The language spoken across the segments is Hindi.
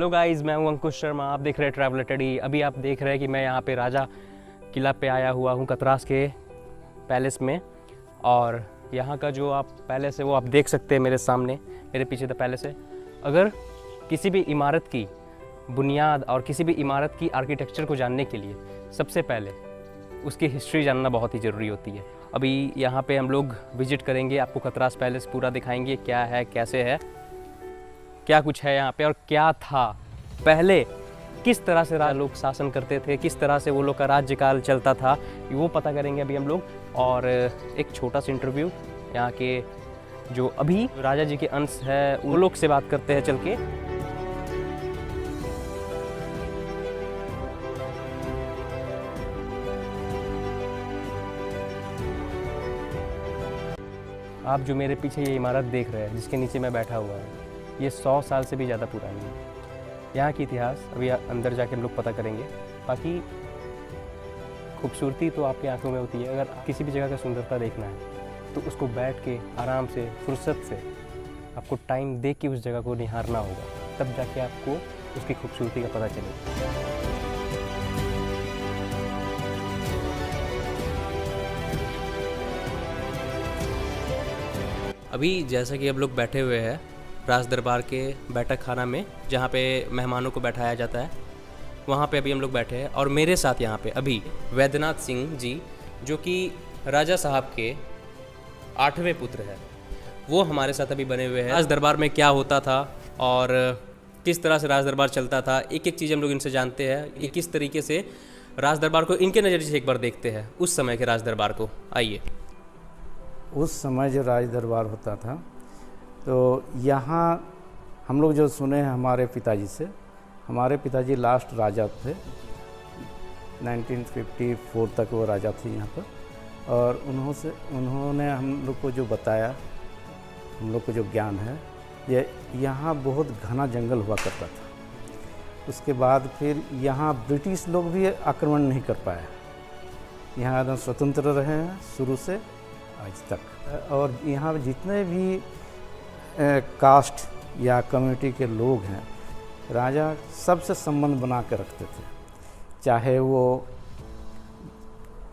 हेलो गाइस, मैं हूं अंकुश शर्मा। आप देख रहे हैं ट्रैवलर टेडी। अभी आप देख रहे हैं कि मैं यहाँ पे राजा किला पे आया हुआ हूँ, कतरास के पैलेस में। और यहाँ का जो आप पैलेस है वो आप देख सकते हैं मेरे सामने, मेरे पीछे द पैलेस है। अगर किसी भी इमारत की बुनियाद और किसी भी इमारत की आर्किटेक्चर को जानने के लिए सबसे पहले उसकी हिस्ट्री जानना बहुत ही ज़रूरी होती है। अभी यहाँ पे हम लोग विजिट करेंगे, आपको कतरास पैलेस पूरा दिखाएंगे, क्या है, कैसे है, क्या कुछ है यहाँ पे और क्या था पहले, किस तरह से लोग शासन करते थे, किस तरह से वो लोग का राज्यकाल चलता था, वो पता करेंगे अभी हम लोग। और एक छोटा सा इंटरव्यू यहाँ के जो अभी राजा जी के अंश है उन लोग से बात करते हैं चल के। आप जो मेरे पीछे ये इमारत देख रहे हैं जिसके नीचे मैं बैठा हुआ हूँ, ये 100 साल से भी ज़्यादा पुरानी है। यहाँ की इतिहास अभी अंदर जाके हम लोग पता करेंगे। बाकी खूबसूरती तो आपकी आंखों में होती है। अगर किसी भी जगह का सुंदरता देखना है तो उसको बैठ के आराम से, फुर्सत से, आपको टाइम दे के उस जगह को निहारना होगा, तब जाके आपको उसकी खूबसूरती का पता चलेगा। अभी जैसा कि अब लोग बैठे हुए हैं राज दरबार के बैठक खाना में, जहाँ पे मेहमानों को बैठाया जाता है, वहाँ पे अभी हम लोग बैठे हैं। और मेरे साथ यहाँ पे अभी वैद्यनाथ सिंह जी, जो कि राजा साहब के 8वें पुत्र हैं, वो हमारे साथ अभी बने हुए हैं। राज दरबार में क्या होता था और किस तरह से राज दरबार चलता था, एक एक चीज़ हम लोग इनसे जानते हैं। ये किस तरीके से राज दरबार को इनके नज़रिए से एक बार देखते हैं, उस समय के राज दरबार को। आइए। उस समय जो राज दरबार होता था तो यहाँ हम लोग जो सुने हैं हमारे पिताजी से, हमारे पिताजी लास्ट राजा थे, 1954 तक वो राजा थे यहाँ पर। और उन्होंने हम लोग को जो बताया, हम लोग को जो ज्ञान है, ये यहाँ बहुत घना जंगल हुआ करता था। उसके बाद फिर यहाँ ब्रिटिश लोग भी आक्रमण नहीं कर पाए, यहाँ एकदम स्वतंत्र रहे हैं शुरू से आज तक। और यहाँ जितने भी कास्ट या कम्युनिटी के लोग हैं, राजा सबसे संबंध बना के रखते थे। चाहे वो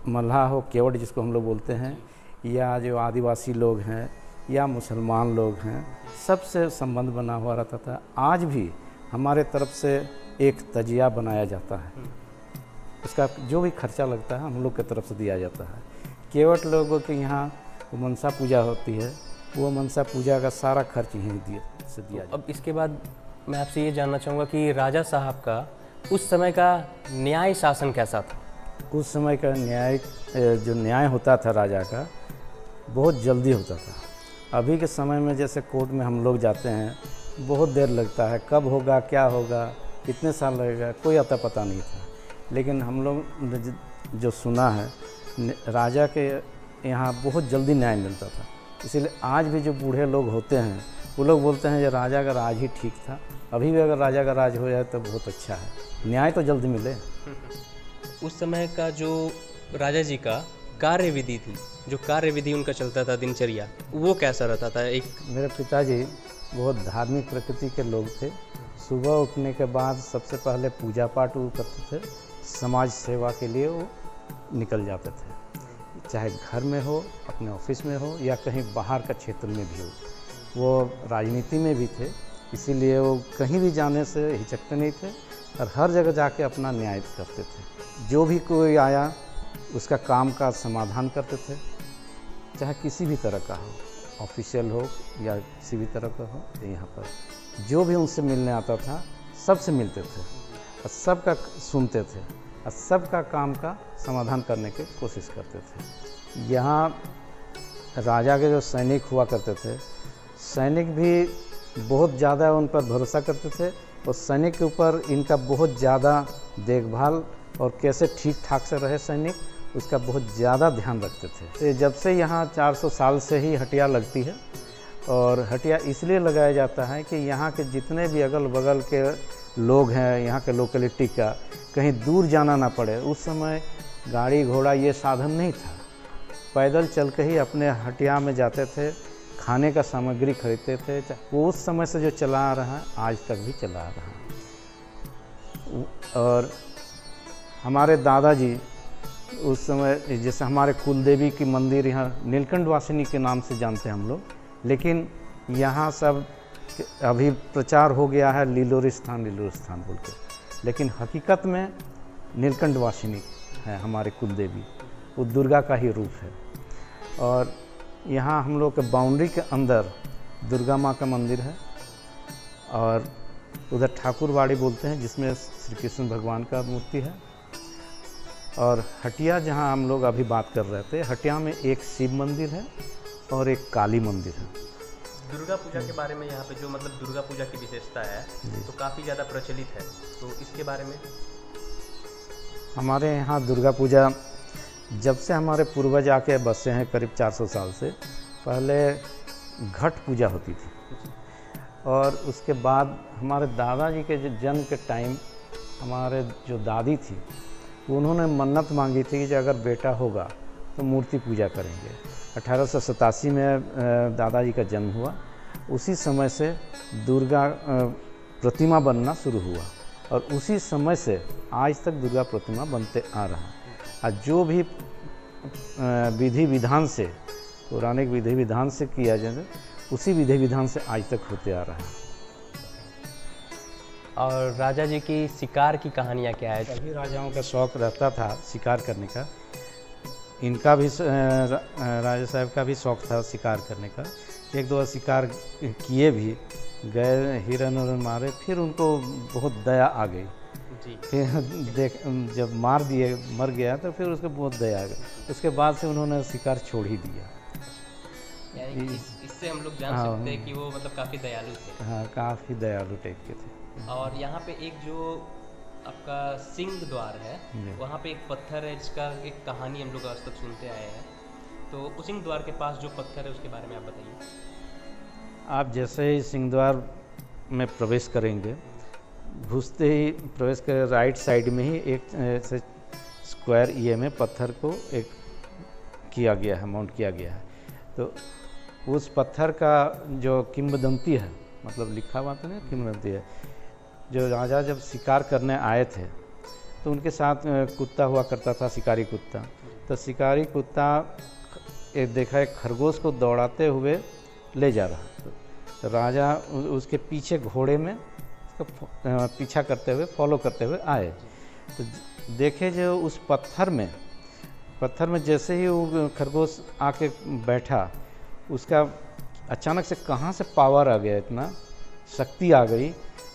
मल्लाह हो, केवट जिसको हम लोग बोलते हैं, या जो आदिवासी लोग हैं या मुसलमान लोग हैं, सबसे संबंध बना हुआ रहता था। आज भी हमारे तरफ से एक तजिया बनाया जाता है, उसका जो भी खर्चा लगता है हम लोग की तरफ से दिया जाता है। केवट लोगों के यहाँ मनसा पूजा होती है, वो मनसा पूजा का सारा खर्च यहीं से दिया। अब इसके बाद मैं आपसे ये जानना चाहूँगा कि राजा साहब का उस समय का न्याय शासन कैसा था? उस समय का न्याय होता था राजा का, बहुत जल्दी होता था। अभी के समय में जैसे कोर्ट में हम लोग जाते हैं, बहुत देर लगता है, कब होगा, क्या होगा, कितने साल लगेगा, कोई अता पता नहीं था। लेकिन हम लोग जो सुना है, राजा के यहाँ बहुत जल्दी न्याय मिलता था। इसीलिए आज भी जो बूढ़े लोग होते हैं वो लोग बोलते हैं ये राजा का राज ही ठीक था। अभी भी अगर राजा का राज हो जाए तो बहुत अच्छा है, न्याय तो जल्दी मिले। उस समय का जो राजा जी का कार्य विधि थी, जो कार्य विधि उनका चलता था, दिनचर्या, वो कैसा रहता था? एक मेरे पिताजी बहुत धार्मिक प्रकृति के लोग थे। सुबह उठने के बाद सबसे पहले पूजा पाठ वो करते थे, समाज सेवा के लिए वो निकल जाते थे, चाहे घर में हो, अपने ऑफिस में हो, या कहीं बाहर का क्षेत्र में भी हो। वो राजनीति में भी थे, इसीलिए वो कहीं भी जाने से हिचकते नहीं थे और हर जगह जाके अपना न्याय करते थे। जो भी कोई आया उसका काम का समाधान करते थे, चाहे किसी भी तरह का हो, ऑफिशियल हो या किसी भी तरह का हो। यहाँ पर जो भी उनसे मिलने आता था सबसे मिलते थे और सबका सुनते थे और सबका काम का समाधान करने की कोशिश करते थे। यहाँ राजा के जो सैनिक हुआ करते थे, सैनिक भी बहुत ज़्यादा उन पर भरोसा करते थे और सैनिक के ऊपर इनका बहुत ज़्यादा देखभाल और कैसे ठीक ठाक से रहे सैनिक, उसका बहुत ज़्यादा ध्यान रखते थे। जब से यहाँ 400 साल से ही हटिया लगती है, और हटिया इसलिए लगाया जाता है कि यहाँ के जितने भी अगल बगल के लोग हैं, यहाँ के लोकेलिटी का, कहीं दूर जाना ना पड़े। उस समय गाड़ी घोड़ा ये साधन नहीं था, पैदल चल के ही अपने हटिया में जाते थे, खाने का सामग्री खरीदते थे। वो उस समय से जो चला आ रहा है आज तक भी चला आ रहा है। और हमारे दादाजी उस समय, जैसे हमारे कुलदेवी की मंदिर यहाँ नीलकंठ वासिनी के नाम से जानते हैं हम लोग, लेकिन यहाँ सब अभी प्रचार हो गया है लीलोरी स्थान बोल के, लेकिन हकीकत में नीलकंठ वासिनी है हमारे कुलदेवी, वो दुर्गा का ही रूप है। और यहाँ हम लोग के बाउंड्री के अंदर दुर्गा माँ का मंदिर है, और उधर ठाकुरवाड़ी बोलते हैं जिसमें श्री कृष्ण भगवान का मूर्ति है। और हटिया जहाँ हम लोग अभी बात कर रहे थे, हटिया में एक शिव मंदिर है और एक काली मंदिर है। दुर्गा पूजा के बारे में यहाँ पे जो मतलब दुर्गा पूजा की विशेषता है तो काफ़ी ज़्यादा प्रचलित है, तो इसके बारे में हमारे यहाँ दुर्गा पूजा जब से हमारे पूर्वज आके बसे हैं करीब 400 साल से, पहले घट पूजा होती थी, और उसके बाद हमारे दादाजी के जन्म के टाइम हमारे जो दादी थी उन्होंने मन्नत मांगी थी कि अगर बेटा होगा तो मूर्ति पूजा करेंगे। 1887 में दादाजी का जन्म हुआ, उसी समय से दुर्गा प्रतिमा बनना शुरू हुआ, और उसी समय से आज तक दुर्गा प्रतिमा बनते आ रहा है। और जो भी विधि विधान से, पौराणिक विधि विधान से किया जाए, उसी विधि विधान से आज तक होते आ रहा है। और राजा जी की शिकार की कहानियाँ क्या है? सभी राजाओं का शौक़ रहता था शिकार करने का, इनका भी राजा साहब का भी शौक़ था शिकार करने का। एक दो शिकार किए भी, गए हिरन उरन मारे, फिर उनको बहुत दया आ गई जी। फिर जब मर गया तो फिर उसको बहुत दया आ गई, उसके बाद से उन्होंने शिकार छोड़ ही दिया। यानी इससे हम लोग जान सकते हैं कि वो मतलब काफ़ी दयालु थे। हाँ, काफ़ी दयालु टाइप के थे। और यहाँ पे एक जो आपका सिंह द्वार है, वहाँ पे एक पत्थर है जिसका एक कहानी हम लोग आज तक सुनते आए हैं, तो उस सिंह द्वार के पास जो पत्थर है उसके बारे में आप बताइए। आप जैसे ही सिंह द्वार में प्रवेश करेंगे, घुसते ही प्रवेश कर राइट साइड में ही एक से स्क्वायर ये में पत्थर को एक किया गया है, माउंट किया गया है। तो उस पत्थर का जो किंवदंती है, मतलब लिखा हुआ तो नहीं, किंवदंती है, जो राजा जब शिकार करने आए थे तो उनके साथ कुत्ता हुआ करता था, शिकारी कुत्ता। तो शिकारी कुत्ता देखा एक खरगोश को दौड़ाते हुए ले जा रहा, तो राजा उसके पीछे घोड़े में उसका पीछा करते हुए, फॉलो करते हुए आए। तो देखे जो उस पत्थर में जैसे ही वो खरगोश आके बैठा, उसका अचानक से कहाँ से पावर आ गया, इतना शक्ति आ गई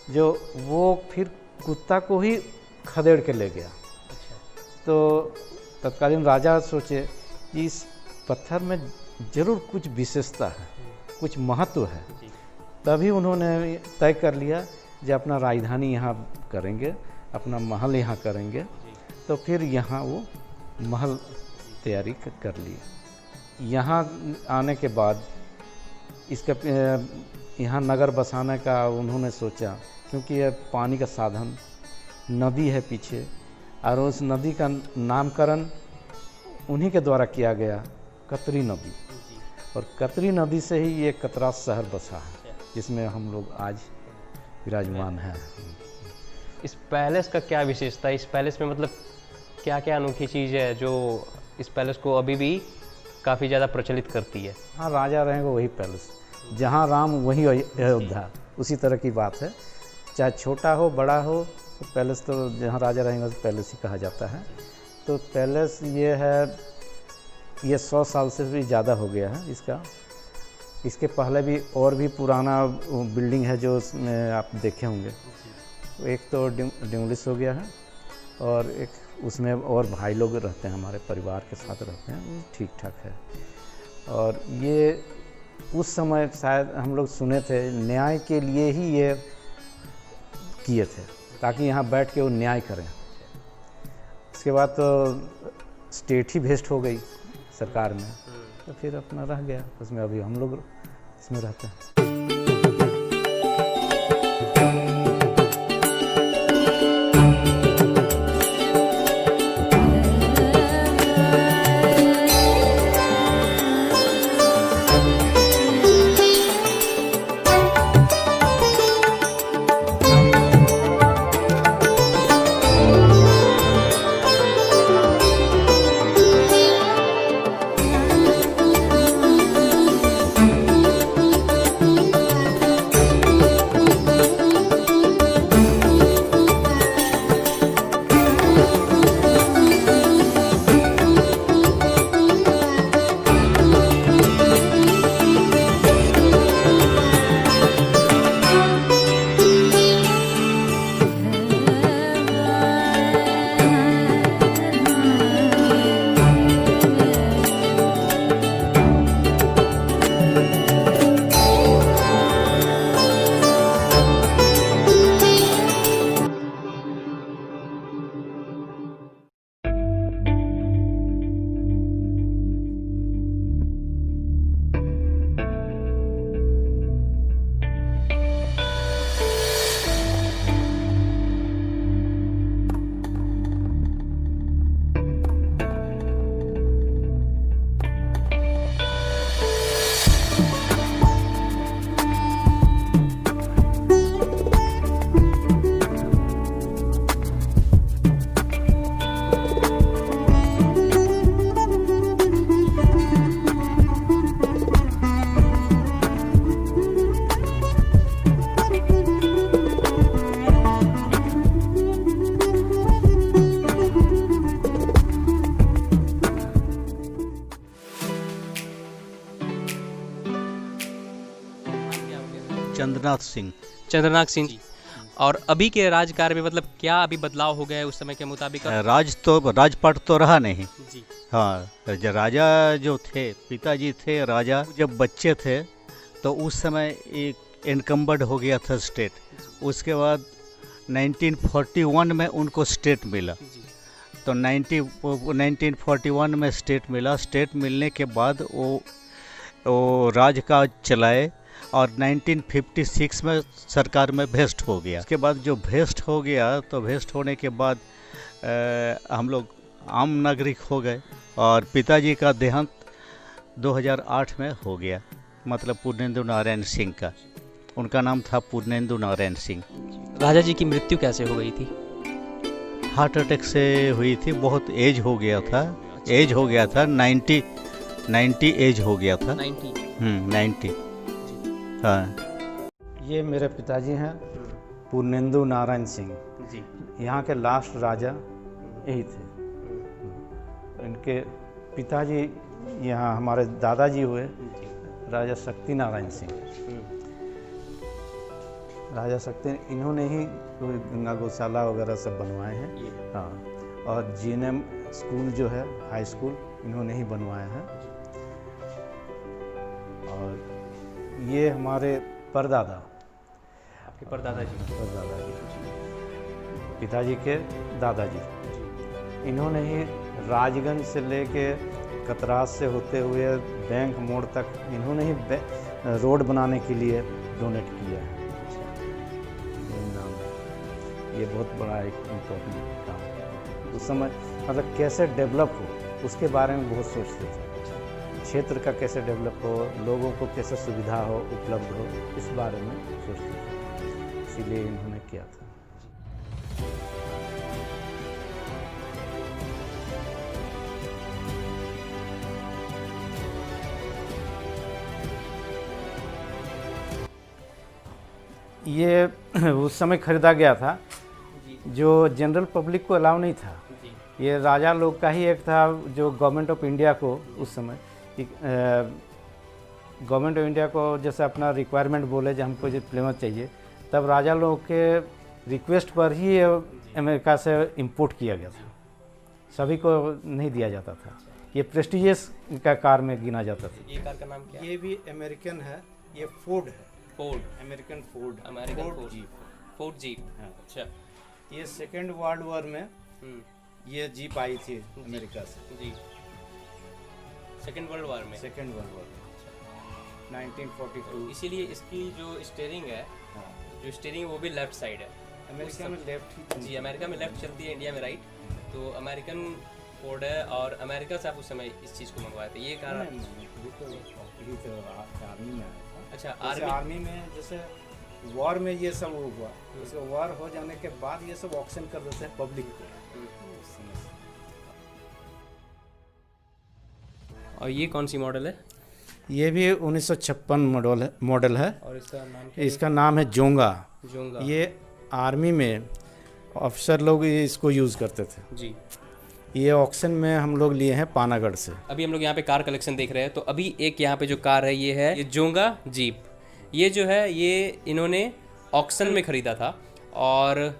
जो वो फिर कुत्ता को ही खदेड़ के ले गया। तो तत्कालीन राजा सोचे कि इस पत्थर में ज़रूर कुछ विशेषता है, कुछ महत्व है। तभी उन्होंने तय कर लिया कि अपना राजधानी यहाँ करेंगे, अपना महल यहाँ करेंगे। तो फिर यहाँ वो महल तैयारी कर लिए। यहाँ आने के बाद इसका यहाँ नगर बसाने का उन्होंने सोचा, क्योंकि यह पानी का साधन, नदी है पीछे, और उस नदी का नामकरण उन्हीं के द्वारा किया गया, कतरी नदी। और कतरी नदी से ही ये कतरास शहर बसा है, जिसमें हम लोग आज विराजमान हैं। इस पैलेस का क्या विशेषता है? इस पैलेस में मतलब क्या क्या अनोखी चीज़ है जो इस पैलेस को अभी भी काफ़ी ज़्यादा प्रचलित करती है? हाँ, राजा रहेंगे वही पैलेस, जहाँ राम वही अयोध्या, उसी तरह की बात है। चाहे छोटा हो बड़ा हो, तो पैलेस तो जहाँ राजा रहेंगे उस पैलेस ही कहा जाता है। तो पैलेस ये है, ये 100 साल से भी ज़्यादा हो गया है इसका। इसके पहले भी और भी पुराना बिल्डिंग है जो आप देखे होंगे। एक तो डिमोलिश हो गया है, और एक उसमें और भाई लोग रहते हैं, हमारे परिवार के साथ रहते हैं, ठीक ठाक है। और ये उस समय शायद हम लोग सुने थे न्याय के लिए ही ये किए थे, ताकि यहाँ बैठ के वो न्याय करें। इसके बाद तो स्टेट ही वेस्ट हो गई सरकार में, तो फिर अपना रह गया उसमें। अभी हम लोग इसमें रहते हैं। चंद्रनाथ सिंह। चंद्रनाथ सिंह जी। और अभी के राजकार्य में मतलब क्या अभी बदलाव हो गया है उस समय के मुताबिक? राजपाट तो रहा नहीं। जी। हाँ, राजा जो थे, पिताजी थे राजा, जब बच्चे थे तो उस समय एक इनकम्बर्ड हो गया था स्टेट। उसके बाद 1941 में उनको स्टेट मिला। तो 1941 में स्टेट मिला। स्टेट मिलने के बाद वो राज का चलाए और 1956 में सरकार में भेस्ट हो गया। उसके बाद जो भेस्ट हो गया तो भेस्ट होने के बाद हम लोग आम नागरिक हो गए और पिताजी का देहांत 2008 में हो गया, मतलब पूर्णेंदु नारायण सिंह का। उनका नाम था पूर्णेंदु नारायण सिंह। राजा जी की मृत्यु कैसे हो गई थी? हार्ट अटैक से हुई थी। बहुत एज हो गया था। 90 एज हो गया था। 90। हाँ। ये मेरे पिताजी हैं पूर्णेंदु नारायण सिंह जी। यहाँ के लास्ट राजा यही थे। इनके पिताजी यहाँ हमारे दादाजी हुए राजा शक्ति नारायण सिंह। राजा शक्ति इन्होंने ही गंगा गौशाला वगैरह सब बनवाए हैं। हाँ, और जीएनएम स्कूल जो है हाई स्कूल इन्होंने ही बनवाया है। और ये हमारे परदादा, आपके परदादा जी, पिताजी के दादाजी, इन्होंने ही राजगंज से लेके कतरास से होते हुए बैंक मोड़ तक इन्होंने ही रोड बनाने के लिए डोनेट किया है। ये बहुत बड़ा एक इम्पोर्टेंट काम है। उस समय मतलब कैसे डेवलप हो उसके बारे में बहुत सोचते थे। क्षेत्र का कैसे डेवलप हो, लोगों को कैसे सुविधा हो, उपलब्ध हो, इस बारे में सोचते थे। इसीलिए इन्होंने किया था। ये उस समय खरीदा गया था जो जनरल पब्लिक को अलाउ नहीं था। ये राजा लोग का ही एक था जो गवर्नमेंट ऑफ इंडिया को उस समय गवर्नमेंट ऑफ इंडिया को जैसे अपना रिक्वायरमेंट बोले जो हमको जो प्लेमर चाहिए, तब राजा लोग के रिक्वेस्ट पर ही ये अमेरिका से इंपोर्ट किया गया था। सभी को नहीं दिया जाता था। ये प्रेस्टिजियस का कार में गिना जाता था। ये कार का नाम क्या है? ये भी अमेरिकन है। ये फोर्ड है। Ford, American Ford, Ford jeep. हाँ। अच्छा। ये सेकेंड वर्ल्ड वॉर में ये जीप आई थी अमेरिका से। जी। सेकेंड वर्ल्ड वॉर में। 1942। इसीलिए इसकी जो स्टीयरिंग है, जो स्टीयरिंग वो भी लेफ्ट साइड है। अमेरिका में लेफ्ट जी, अमेरिका में लेफ्ट चलती है, इंडिया में राइट। तो अमेरिकन फोर्ड है और अमेरिका से आप उस समय इस चीज़ को मंगवाए थे। ये कारण आर्मी में आया था। अच्छा, आर्मी में जैसे वॉर में ये सब हुआ, उसके वॉर हो जाने के बाद ये सब ऑक्शन कर देते हैं पब्लिक को। और ये कौन सी मॉडल है? ये भी 1956 मॉडल है। और इसका नाम क्या? इसका नाम है जोंगा। जोंगा। ये आर्मी में ऑफिसर लोग इसको यूज़ करते थे जी। ये ऑक्शन में हम लोग लिए हैं पानागढ़ से। अभी हम लोग यहाँ पे कार कलेक्शन देख रहे हैं। तो अभी एक यहाँ पे जो कार है ये है, ये जोंगा जीप। ये जो है ये इन्होंने ऑक्शन में ख़रीदा था और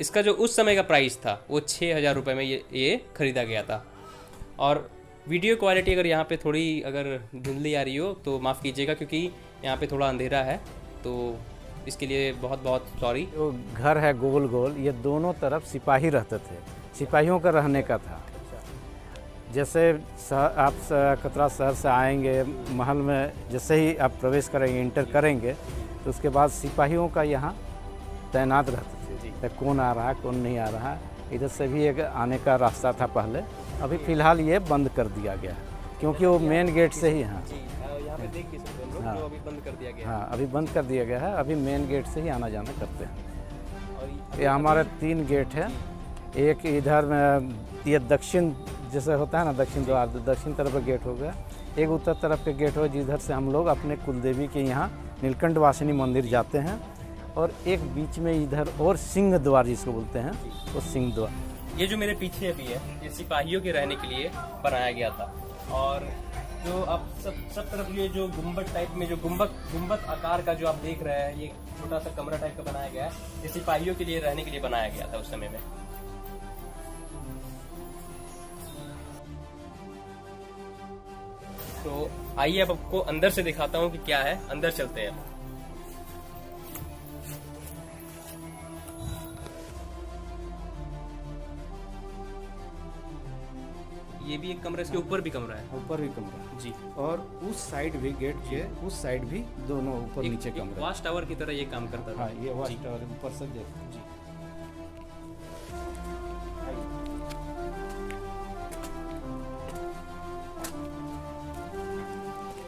इसका जो उस समय का प्राइस था वो 6,000 रुपये में ये ख़रीदा गया था। और वीडियो क्वालिटी अगर यहाँ पे थोड़ी अगर धुंधली आ रही हो तो माफ़ कीजिएगा, क्योंकि यहाँ पे थोड़ा अंधेरा है, तो इसके लिए बहुत बहुत सॉरी। जो घर है गोल गोल, ये दोनों तरफ सिपाही रहते थे। सिपाहियों का रहने का था। जैसे आप कतरा शहर से आएंगे, महल में जैसे ही आप प्रवेश करेंगे, इंटर करेंगे, तो उसके बाद सिपाहियों का यहाँ तैनात रहते थे। कौन आ रहा है कौन नहीं आ रहा है। इधर से भी एक आने का रास्ता था पहले। अभी फ़िलहाल ये बंद कर दिया गया है क्योंकि वो मेन गेट से ही। हाँ, यहाँ पे देख सकते हैं लोग, जो अभी बंद कर दिया गया है। हाँ, अभी बंद कर दिया गया है। अभी मेन गेट से ही आना जाना करते हैं। और ये हमारे 3 गेट है। एक इधर में ये दक्षिण जैसे होता है ना, दक्षिण द्वार, दक्षिण तरफ का गेट हो गया। एक उत्तर तरफ के गेट हो जिधर से हम लोग अपने कुलदेवी के यहाँ नीलकंठ वासिनी मंदिर जाते हैं। और एक बीच में इधर और सिंह द्वार जिसको बोलते हैं, वो सिंह द्वार। ये जो मेरे पीछे अभी है, ये सिपाहियों के रहने के लिए बनाया गया था। और जो आप सब तरफ ये जो गुम्बद टाइप में जो गुम्बद आकार का जो आप देख रहे हैं, ये छोटा सा कमरा टाइप का बनाया गया है। ये सिपाहियों के लिए रहने के लिए बनाया गया था उस समय में। तो आइए अब आपको अंदर से दिखाता हूँ कि क्या है। अंदर चलते हैं। ये भी एक कमरा, इसके ऊपर भी कमरा है। ऊपर भी कमरा जी। और उस साइड भी गेट के उस साइड भी दोनों ऊपर नीचे एक कमरा। वॉच टावर की तरह ये काम करता था। हाँ, ये वॉच टावर ऊपर से देख जी।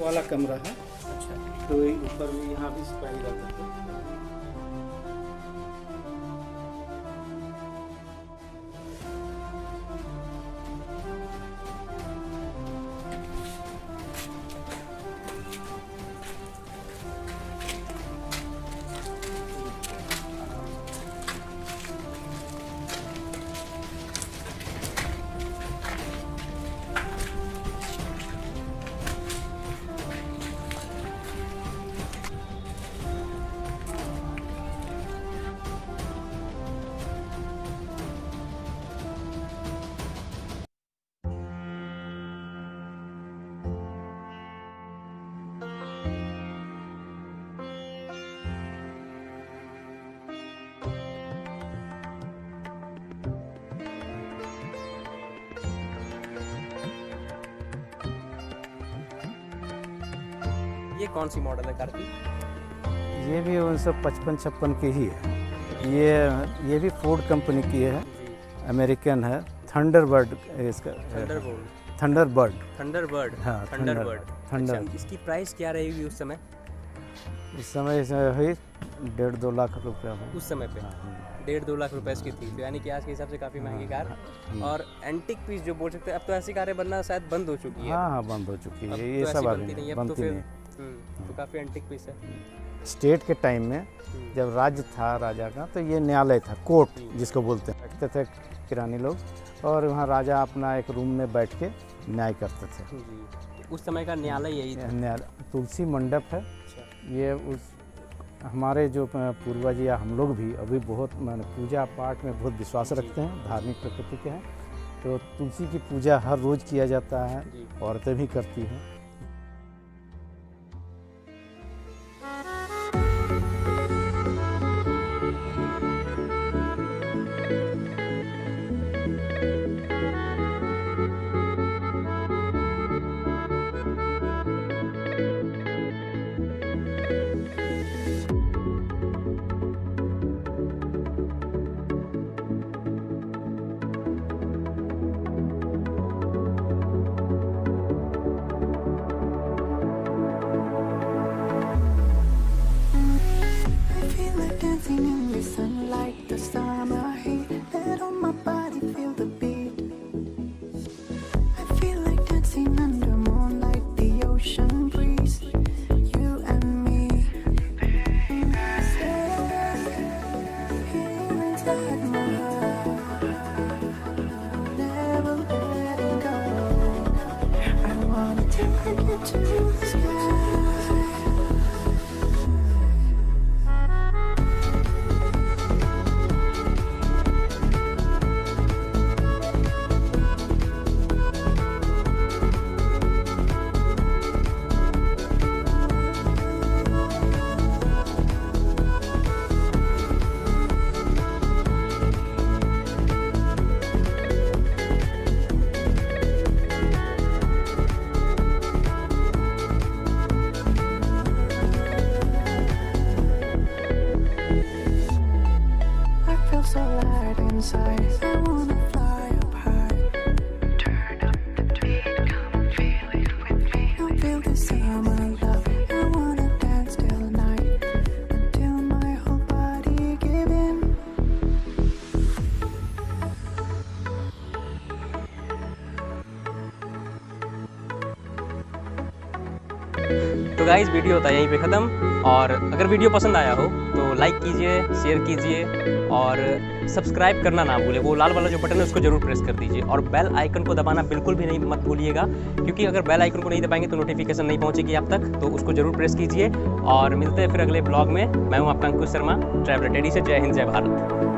वाला कमरा है। अच्छा। तो ऊपर भी यहाँ भी सिपाही रहते थे। ये कौन सी मॉडल है कार की? ये भी 1955-56 की ही है। ये भी फोर्ड कंपनी की है, अमेरिकन है। थंडरबर्ड इसका। थंडरबर्ड। थंडरबर्ड। हाँ, अच्छा, इसकी प्राइस क्या रहेगी उस समय? उस समय हुई 1.5-2 लाख रुपया में। उस समय पे 1.5-2 लाख रुपए इसकी थी। तो यानी कि आज के हिसाब से काफ़ी महंगी कार। और एंटिक पीस जो बोल सकते हैं, अब तो ऐसी कारें बनना शायद बंद हो चुकी है। हाँ, बंद हो चुकी है। ये तो सब बनती नहीं, अब तो बनती फिर नहीं। तो काफ़ी एंटिक पीस है। स्टेट के टाइम में जब राज्य था राजा का, तो ये न्यायालय था, कोर्ट जिसको बोलते हैं। बैठते थे किरानी लोग, और वहाँ राजा अपना एक रूम में बैठ के न्याय करते थे। जी। उस समय का न्यायालय यही था। न्यायालय तुलसी मंडप है। ये उस हमारे जो पूर्वज या हम लोग भी अभी बहुत पूजा पाठ में बहुत विश्वास रखते हैं, धार्मिक प्रकृति के हैं। तो तुलसी की पूजा हर रोज़ किया जाता है, औरतें भी करती हैं। तो गाइस वीडियो होता है यहीं पे ख़त्म। और अगर वीडियो पसंद आया हो तो लाइक कीजिए, शेयर कीजिए और सब्सक्राइब करना ना भूलें। वो लाल वाला जो बटन है उसको जरूर प्रेस कर दीजिए और बेल आइकन को दबाना बिल्कुल भी नहीं मत भूलिएगा, क्योंकि अगर बेल आइकन को नहीं दबाएंगे तो नोटिफिकेशन नहीं पहुंचेगी आप तक, तो उसको जरूर प्रेस कीजिए। और मिलते हैं फिर अगले ब्लॉग में। मैं हूं आपका अंकुश शर्मा, ट्रैवलर टेडी से। जय हिंद, जय भारत।